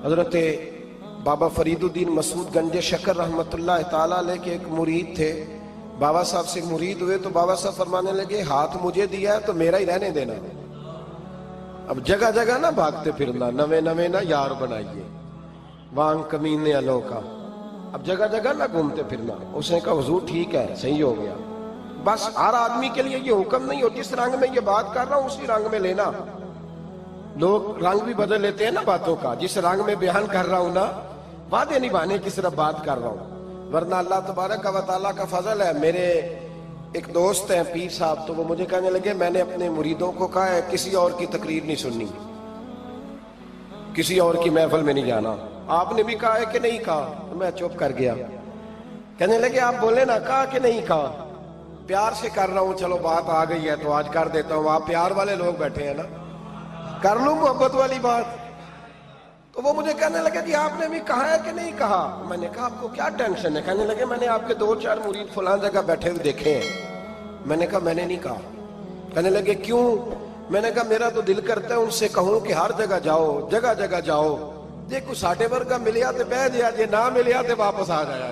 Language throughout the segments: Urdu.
حضرت بابا فرید الدین مسعود گنج شکر رحمت اللہ تعالیٰ علیہ کے ایک مرید تھے. بابا صاحب سے مرید ہوئے تو بابا صاحب فرمانے لگے ہاتھ مجھے دیا ہے تو میرا ہی رہنے دینا. اب جگہ جگہ نہ بھاگتے پھرنا, نوے نوے نہ یار بنائیے وانگ کمینے الوں کا. اب جگہ جگہ نہ گھومتے پھرنا. اس نے کہا حضور ٹھیک ہے, صحیح ہو گیا. بس ہر آدمی کے لیے یہ حکم نہیں ہو جس رنگ میں یہ بات کر رہا ہوں اسی رنگ میں لینا. لوگ رنگ بھی بدل لیتے ہیں نا باتوں کا. جس رنگ میں بیان کر رہا ہوں نا, وعدے نبھانے کی صرف بات کر رہا ہوں. ورنہ اللہ تبارک و تعالیٰ کا فضل ہے. میرے ایک دوست ہیں پیر صاحب, تو وہ مجھے کہنے لگے میں نے اپنے مریدوں کو کہا ہے کسی اور کی تقریر نہیں سننی, کسی اور کی محفل میں نہیں جانا. آپ نے بھی کہا ہے کہ نہیں کہا؟ میں چپ کر گیا. کہنے لگے آپ بولے نا, کہا کہ نہیں کہا؟ پیار سے کر رہا ہوں, چلو بات آ گئی ہے تو آج کر دیتا ہوں. آپ پیار والے لوگ بیٹھے ہیں نا, کر لوں محبت والی بات. تو وہ مجھے کہنے لگے کہ آپ نے بھی کہا ہے کہ نہیں کہا؟ میں نے کہا آپ کو کیا ٹینشن ہے؟ کہنے لگے میں نے آپ کے 2-4 مرید فلان جگہ بیٹھے ہوئے دیکھے ہیں. میں نے کہا میں نے نہیں کہا. کہنے لگے کیوں؟ میں نے کہا میرا تو دل کرتا ہے ان سے کہوں کہ ہر جگہ جاؤ, جگہ جگہ جاؤ. دیکھو ساٹے ورگا ملیا تو بہ جیا, جی نہ ملیا تو واپس آ جایا.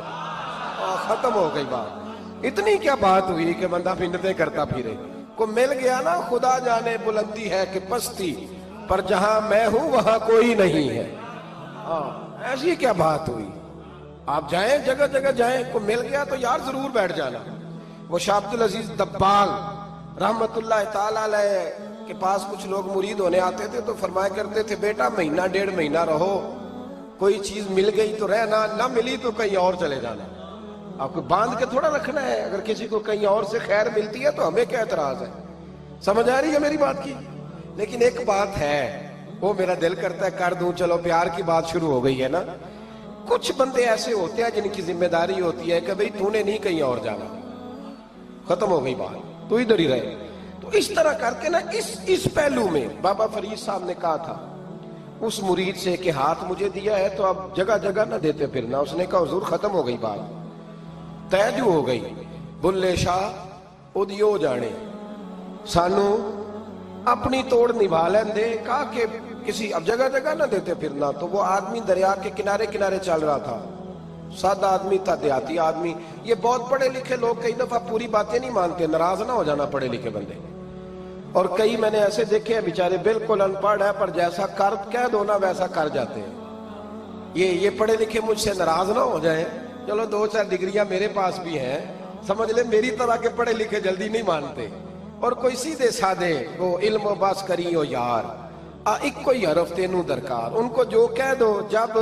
ختم ہو گئی بات. اتنی کیا بات ہوئی کہ بندہ منتیں کرتا پھرے. کو مل گیا نا, خدا جانے بلندی ہے کہ پستی, پر جہاں میں ہوں وہاں کوئی نہیں ہے. ایسی کیا بات ہوئی؟ آپ جائیں جگہ جگہ جائیں. کو مل گیا تو یار ضرور بیٹھ جانا. وہ شاہ عبد العزیز دباغ رحمت اللہ تعالیٰ علیہ کے پاس کچھ لوگ مرید ہونے آتے تھے تو فرمایا کرتے تھے بیٹا 1-1.5 مہینہ رہو, کوئی چیز مل گئی تو رہنا, نہ ملی تو کہیں اور چلے جانا. آپ کو باندھ کے تھوڑا رکھنا ہے. اگر کسی کو کہیں اور سے خیر ملتی ہے تو ہمیں کیا اعتراض ہے؟ سمجھ آ رہی ہے میری بات کی؟ لیکن ایک بات ہے, وہ میرا دل کرتا ہے کر دوں. چلو پیار کی بات شروع ہو گئی ہے نا. کچھ بندے ایسے ہوتے ہیں جن کی ذمہ داری ہوتی ہے کہ بھئی تو نے نہیں کہیں اور جانا, ختم ہو گئی بات, تو ادھر ہی رہے. تو اس طرح کر کے نا اس پہلو میں بابا فرید صاحب نے کہا تھا اس مرید سے کہ ہاتھ مجھے دیا ہے تو اب جگہ جگہ نہ دیتے پھرنا. اس نے کہا حضور ختم ہو گئی بات, طے جو ہو گئی. بلے شاہ اودیو جانے, سانو اپنی توڑ نبھا لین دے. کہا کہ کسی اب جگہ جگہ نہ دیتے پھرنا. تو وہ آدمی دریا کے کنارے کنارے چل رہا تھا, سادہ آدمی تھا, دیہاتی آدمی. یہ بہت پڑھے لکھے لوگ کئی دفعہ پوری باتیں نہیں مانتے, ناراض نہ ہو جانا پڑھے لکھے بندے. اور کئی میں نے ایسے دیکھے ہیں بیچارے بالکل ان پڑھ ہے پر جیسا کر کہہ دو نا ویسا کر جاتے ہیں. یہ پڑھے لکھے مجھ سے ناراض نہ ہو جائیں. چلو 2-4 ڈگریاں میرے پاس بھی ہیں, سمجھ لیں میری طرح کے پڑھے لکھے جلدی نہیں مانتے. اور کوئی سیدھے سادے وہ علم و بس کری ہو یار, ایک کوئی حرف تینوں درکار. ان کو جو کہہ دو جب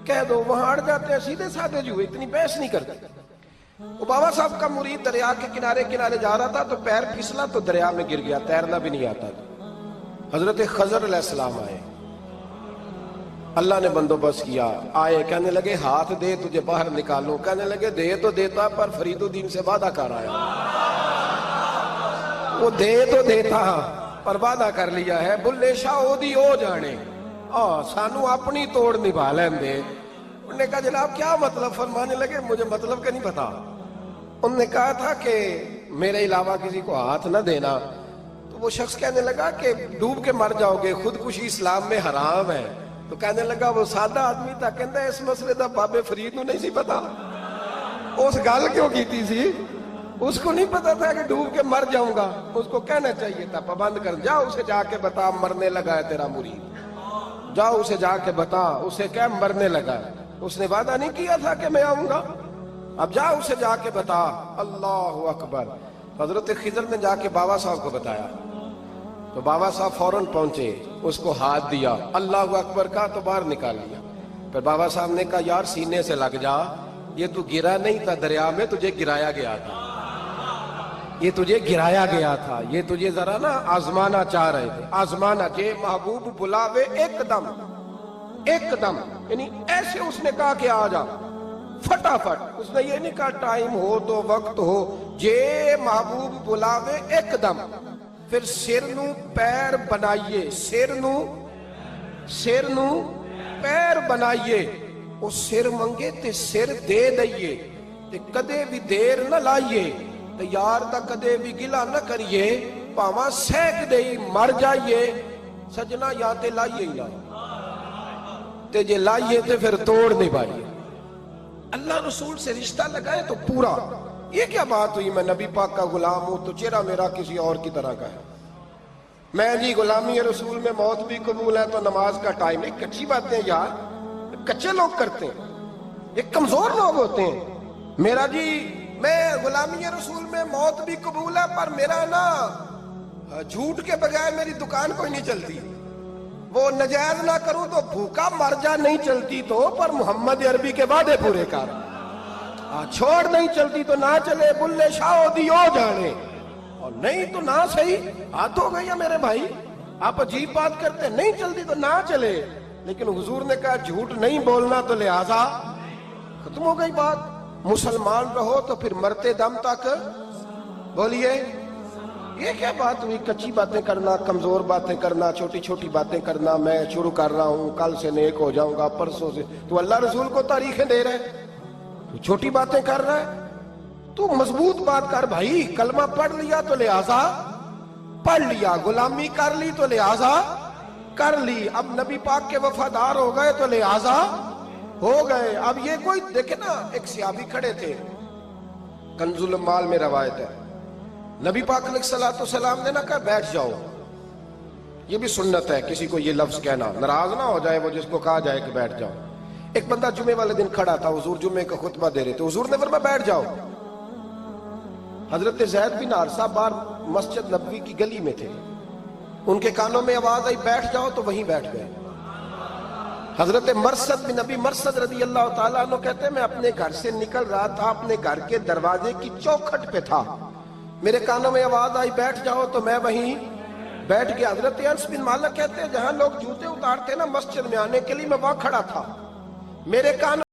کہہ دو وہاں اڑ جاتے ہیں, سیدھے سادے جو, اتنی بحث نہیں کرتے. وہ بابا صاحب کا مرید دریا کے کنارے کنارے جا رہا تھا تو پیر پھسلا تو دریا میں گر گیا, تیرنا بھی نہیں آتا تھا. حضرت خضر علیہ السلام آئے, اللہ نے بندوبست کیا. آئے, کہنے لگے ہاتھ دے تجھے باہر نکالوں. کہنے لگے دے تو دیتا پر فرید الدین سے وعدہ کر آیا. وہ دے تو دیتا پر وعدہ کر لیا ہے. بلے شاہ اودی ہو جانے, سانو اپنی توڑ نبھا لین دے. انہوں نے کہا جناب کیا مطلب؟ فرمانے لگے مجھے مطلب کا نہیں پتا. انہوں نے کہا تھا کہ میرے علاوہ کسی کو ہاتھ نہ دینا. تو وہ شخص کہنے لگا کہ ڈوب کے مر جاؤ گے, خودکشی اسلام میں حرام ہے. تو کہنے لگا وہ سادہ آدمی تھا, کہندا اس مسئلے دا بابے فرید نو نہیں سی پتا. اس گل کیوں کیتی سی؟ اس کو نہیں پتا تھا کہ ڈوب کے مر جاؤں گا. اس کو کہنا چاہیے تھا پابند کر, جا اسے جا کے بتا مرنے لگا ہے تیرا مرید. جاؤ اسے جا کے بتا, اسے کیا مرنے لگا ہے. اس نے وعدہ نہیں کیا تھا کہ میں آؤں گا. اب جا اسے جا کے بتا. اللہ اکبر. حضرت خضر نے جا کے بابا صاحب کو بتایا تو بابا صاحب فوراً پہنچے, اس کو ہاتھ دیا, اللہ اکبر کہا تو باہر نکال لیا. پھر بابا صاحب نے کہا یار سینے سے لگ جا, یہ تو گرا نہیں تھا دریا میں, تجھے گرایا گیا تھا. یہ تجھے گرایا گیا تھا, یہ تجھے ذرا نا آزمانا چاہ رہے تھے. آزمانا جے محبوب بلاوے ایک دم, ایک دم, یعنی ایسے اس نے کہا کہ آ جا فٹافٹ. اس نے یہ نہیں کہا ٹائم ہو تو وقت ہو, جے محبوب بلاوے ایک دم. پھر سر نو پیر بنائیے, سر نو پیر بنائیے. وہ سر منگے تے سر دے دئیے, تے کدے بھی دیر نہ لائیے. تے یار دا کدے بھی گلا نہ کریے, پاواں سیک دئی مر جائیے. سجنا یا تے لائیے ہی لائیے. تے جے لائیے تے پھر توڑ نہیں پائیے. اللہ رسول سے رشتہ لگائے تو پورا. یہ کیا بات ہوئی میں نبی پاک کا غلام ہوں تو چہرہ میرا کسی اور کی طرح کا ہے. میں جی غلامی رسول میں موت بھی قبول ہے تو نماز کا ٹائم نہیں. کچی باتیں یار کچے لوگ کرتے ہیں, ایک کمزور لوگ ہوتے ہیں. میرا جی میں غلامی رسول میں موت بھی قبول ہے پر میرا نا جھوٹ کے بغیر میری دکان کوئی نہیں چلتی. وہ نجائز نہ کروں تو بھوکا مر جا, نہیں چلتی تو پر محمد عربی کے وعدے پورے کر. چھوڑ نہیں چلتی تو نہ چلے, بلے شاہ دیو جانے, اور نہیں تو نہ صحیح. ہاتھ ہو گئی ہے میرے بھائی, آپ عجیب بات کرتے ہیں. نہیں چلتی تو نہ چلے, لیکن حضور نے کہا جھوٹ نہیں بولنا تو لہذا ختم ہو گئی بات. مسلمان رہو تو پھر مرتے دم تک بولیے. یہ کیا بات ہوئی کچی باتیں کرنا, کمزور باتیں کرنا, چھوٹی چھوٹی باتیں کرنا. میں شروع کر رہا ہوں, کل سے نیک ہو جاؤں گا, پرسوں سے. تو اللہ رسول کو تاریخیں دے رہے, تو چھوٹی باتیں کر رہا ہے. تو مضبوط بات کر بھائی. کلمہ پڑھ لیا تو لہذا پڑھ لیا, غلامی کر لی تو لہذا کر لی. اب نبی پاک کے وفادار ہو گئے تو لہذا ہو گئے. اب یہ کوئی دیکھے نا, ایک صحابی کھڑے تھے, کنز المال میں روایت ہے, نبی پاک علیہ الصلوۃ والسلام نے نہ کہا بیٹھ جاؤ. یہ بھی سنت ہے کسی کو یہ لفظ کہنا, ناراض نہ ہو جائے وہ جس کو کہا جائے کہ بیٹھ جاؤ. ایک بندہ جمعے والے دن کھڑا تھا, حضور جمعے کا خطبہ دے رہے تھے, حضور نے فرمایا بیٹھ جاؤ. حضرت زید بن حارثہ باہر مسجد نبوی کی گلی میں تھے, ان کے کانوں میں آواز آئی بیٹھ جاؤ تو وہیں بیٹھ گئے. حضرت مرثد بن نبی مرثد رضی اللہ تعالیٰ عنہ کہتے ہیں میں اپنے گھر سے نکل رہا تھا, اپنے گھر کے دروازے کی چوکھٹ پہ تھا, میرے کانوں میں آواز آئی بیٹھ جاؤ تو میں وہیں بیٹھ گیا. حضرت انس بن مالک کہتے ہیں جہاں لوگ جوتے اتارتے نا مسجد میں آنے کے لیے, میں وہاں کھڑا تھا, میرے کانوں